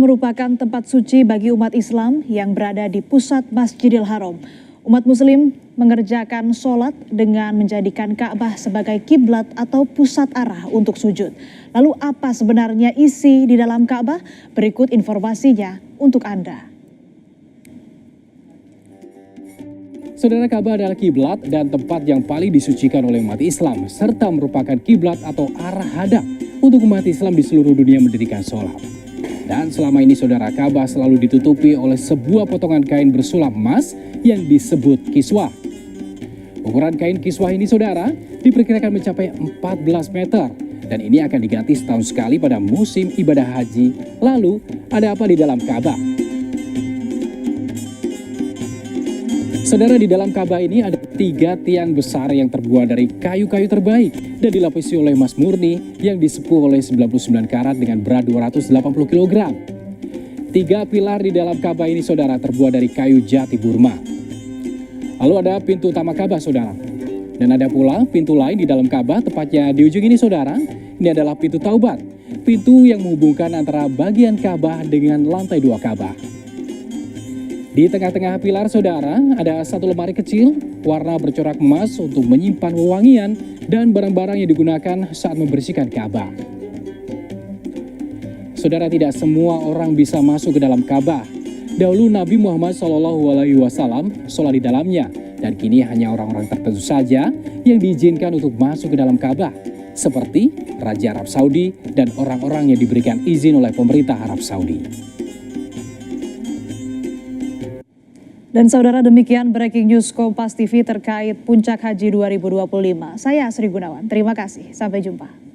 merupakan tempat suci bagi umat Islam yang berada di pusat Masjidil Haram. Umat Muslim mengerjakan sholat dengan menjadikan Ka'bah sebagai kiblat atau pusat arah untuk sujud. Lalu apa sebenarnya isi di dalam Ka'bah? Berikut informasinya untuk Anda. Saudara, Ka'bah adalah kiblat dan tempat yang paling disucikan oleh umat Islam, serta merupakan kiblat atau arah hadap untuk umat Islam di seluruh dunia mendirikan sholat. Dan selama ini saudara, Ka'bah selalu ditutupi oleh sebuah potongan kain bersulap emas yang disebut kiswah. Ukuran kain kiswah ini saudara diperkirakan mencapai 14 meter dan ini akan diganti setahun sekali pada musim ibadah haji. Lalu ada apa di dalam Ka'bah? Saudara, di dalam Ka'bah ini ada 3 tiang besar yang terbuat dari kayu-kayu terbaik dan dilapisi oleh emas murni yang disepuh oleh 99 karat dengan berat 280 kg. 3 pilar di dalam Ka'bah ini saudara terbuat dari kayu jati Burma. Lalu ada pintu utama Ka'bah saudara. Dan ada pula pintu lain di dalam Ka'bah, tepatnya di ujung ini saudara. Ini adalah pintu Taubat, pintu yang menghubungkan antara bagian Ka'bah dengan lantai 2 Ka'bah. Di tengah-tengah pilar saudara ada satu lemari kecil warna bercorak emas untuk menyimpan wewangian dan barang-barang yang digunakan saat membersihkan Ka'bah. Saudara, tidak semua orang bisa masuk ke dalam Ka'bah. Dahulu Nabi Muhammad SAW sholat di dalamnya dan kini hanya orang-orang tertentu saja yang diizinkan untuk masuk ke dalam Ka'bah, seperti Raja Arab Saudi dan orang-orang yang diberikan izin oleh pemerintah Arab Saudi. Dan saudara, demikian breaking news Kompas TV terkait Puncak Haji 2025. Saya Sri Gunawan, terima kasih. Sampai jumpa.